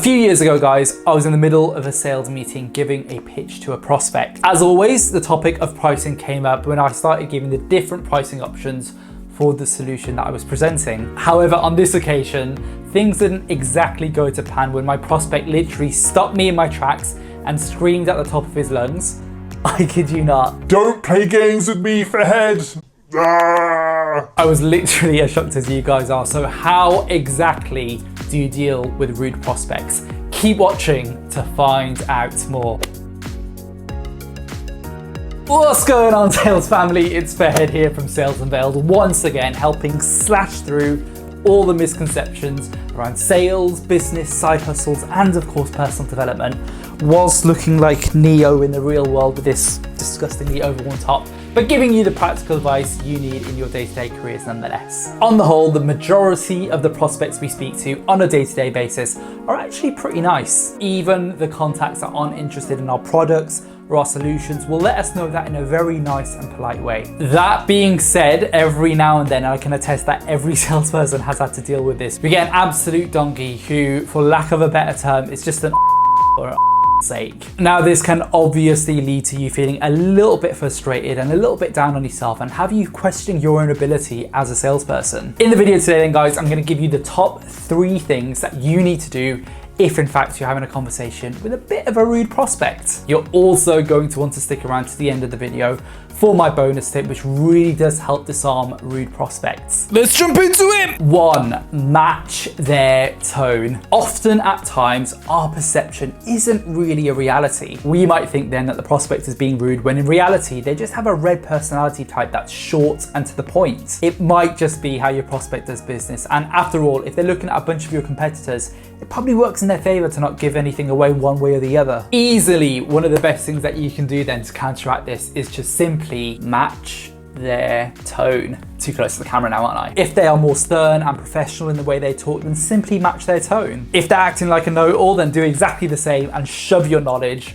few years ago, guys, I was in the middle of a sales meeting giving a pitch to a prospect. As always, the topic of pricing came up when I started giving the different pricing options for the solution that I was presenting. However, on this occasion, things didn't exactly go to plan when my prospect literally stopped me in my tracks and screamed at the top of his lungs. I kid you not. Don't play games with me, Fahad! I was literally as shocked as you guys are. So how exactly do you deal with rude prospects? Keep watching to find out more. What's going on, sales family? It's Fahad here from Sales Unveiled, once again helping slash through all the misconceptions around sales, business, side hustles, and of course personal development, whilst looking like Neo in the real world with this disgustingly overworn top, but giving you the practical advice you need in your day-to-day careers nonetheless. On the whole, the majority of the prospects we speak to on a day-to-day basis are actually pretty nice. Even the contacts that aren't interested in our products or our solutions will let us know that in a very nice and polite way. That being said, every now and then, I can attest that every salesperson has had to deal with this. We get an absolute donkey who, for lack of a better term, is just an or a sake. Now, this can obviously lead to you feeling a little bit frustrated and a little bit down on yourself and have you questioning your own ability as a salesperson. In the video today then, guys, I'm going to give you the top 3 things that you need to do if in fact you're having a conversation with a bit of a rude prospect. You're also going to want to stick around to the end of the video for my bonus tip, which really does help disarm rude prospects. Let's jump into it! 1, match their tone. Often at times, our perception isn't really a reality. We might think then that the prospect is being rude when in reality, they just have a red personality type that's short and to the point. It might just be how your prospect does business. And after all, if they're looking at a bunch of your competitors, it probably works in their favor to not give anything away one way or the other. Easily, one of the best things that you can do then to counteract this is just simply match their tone. Too close to the camera now, aren't I? If they are more stern and professional in the way they talk, then simply match their tone. If they're acting like a know-it-all, then do exactly the same and shove your knowledge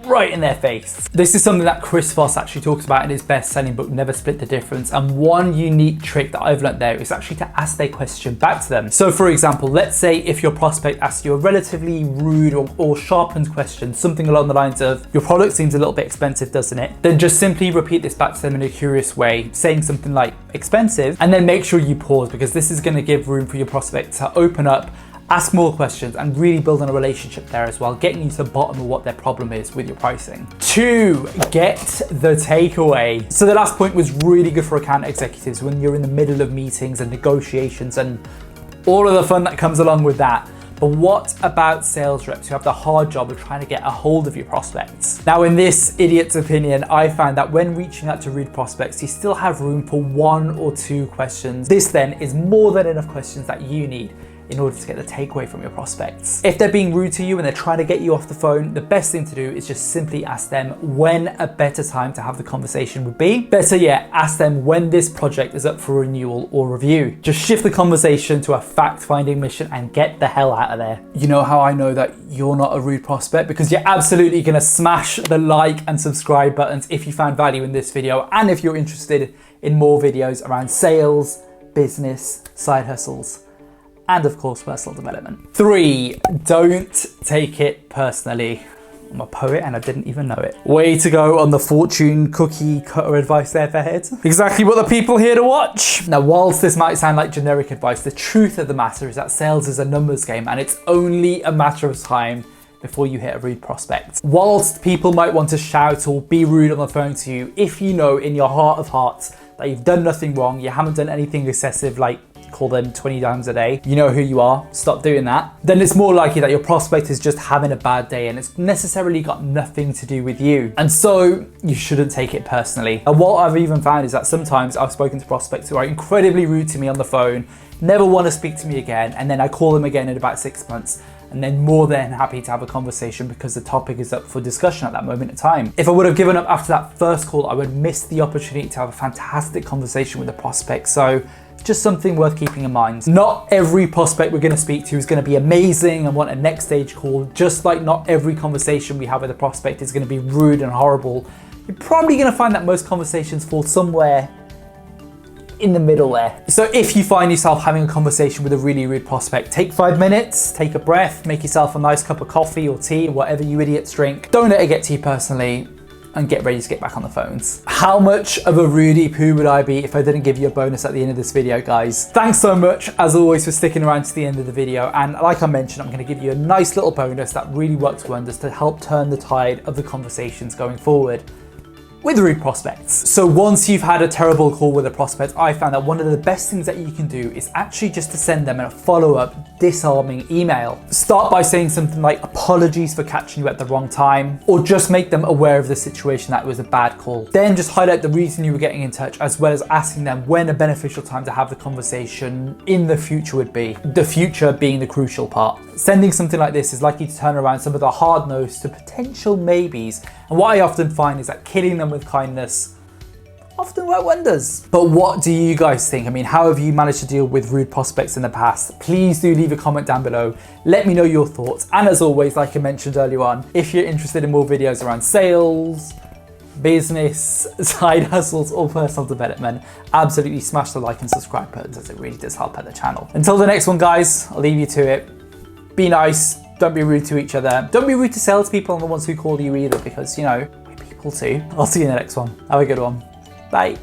right in their face. This is something that Chris Voss actually talks about in his best-selling book, Never Split the Difference. And one unique trick that I've learned there is actually to ask their question back to them. So for example, let's say if your prospect asks you a relatively rude or sharpened question, something along the lines of, your product seems a little bit expensive, doesn't it? Then just simply repeat this back to them in a curious way, saying something like expensive, and then make sure you pause, because this is going to give room for your prospect to open up, ask more questions, and really build on a relationship there as well, getting you to the bottom of what their problem is with your pricing. 2, get the takeaway. So the last point was really good for account executives when you're in the middle of meetings and negotiations and all of the fun that comes along with that. But what about sales reps who have the hard job of trying to get a hold of your prospects? Now, in this idiot's opinion, I found that when reaching out to rude prospects, you still have room for 1 or 2 questions. This then is more than enough questions that you need in order to get the takeaway from your prospects. If they're being rude to you and they're trying to get you off the phone, the best thing to do is just simply ask them when a better time to have the conversation would be. Better yet, ask them when this project is up for renewal or review. Just shift the conversation to a fact-finding mission and get the hell out of there. You know how I know that you're not a rude prospect? Because you're absolutely gonna smash the like and subscribe buttons if you found value in this video, and if you're interested in more videos around sales, business, side hustles, and of course personal development. 3, don't take it personally. I'm a poet and I didn't even know it. Way to go on the fortune cookie cutter advice there, Fahad. Exactly what the people here to watch. Now, whilst this might sound like generic advice, the truth of the matter is that sales is a numbers game, and it's only a matter of time before you hit a rude prospect. Whilst people might want to shout or be rude on the phone to you, if you know in your heart of hearts that you've done nothing wrong, you haven't done anything excessive like call them 20 times a day, you know who you are, stop doing that, then it's more likely that your prospect is just having a bad day and it's necessarily got nothing to do with you. And so you shouldn't take it personally. And what I've even found is that sometimes I've spoken to prospects who are incredibly rude to me on the phone, never want to speak to me again, and then I call them again in about 6 months, and then more than happy to have a conversation because the topic is up for discussion at that moment in time. If I would have given up after that first call, I would miss the opportunity to have a fantastic conversation with the prospect. So just something worth keeping in mind. Not every prospect we're going to speak to is going to be amazing and want a next stage call, just like not every conversation we have with a prospect is going to be rude and horrible. You're probably going to find that most conversations fall somewhere in the middle there. So if you find yourself having a conversation with a really rude prospect, take 5 minutes, take a breath, make yourself a nice cup of coffee or tea, whatever you idiots drink. Don't let it get to you personally, and get ready to get back on the phones. How much of a Rudy poo would I be if I didn't give you a bonus at the end of this video, guys? Thanks so much, as always, for sticking around to the end of the video. And like I mentioned, I'm gonna give you a nice little bonus that really works wonders to help turn the tide of the conversations going forward with rude prospects. So once you've had a terrible call with a prospect, I found that one of the best things that you can do is actually just to send them a follow-up disarming email. Start by saying something like, apologies for catching you at the wrong time, or just make them aware of the situation that it was a bad call. Then just highlight the reason you were getting in touch, as well as asking them when a beneficial time to have the conversation in the future would be. The future being the crucial part. Sending something like this is likely to turn around some of the hard no's to potential maybes. And what I often find is that killing them with kindness often work wonders. But what do you guys think? I mean, how have you managed to deal with rude prospects in the past? Please do leave a comment down below. Let me know your thoughts. And as always, like I mentioned earlier on, if you're interested in more videos around sales, business, side hustles, or personal development, absolutely smash the like and subscribe buttons, as it really does help out the channel. Until the next one, guys, I'll leave you to it. Be nice. Don't be rude to each other. Don't be rude to salespeople and the ones who call you either, because, you know, we're people too. I'll see you in the next one. Have a good one. Bye.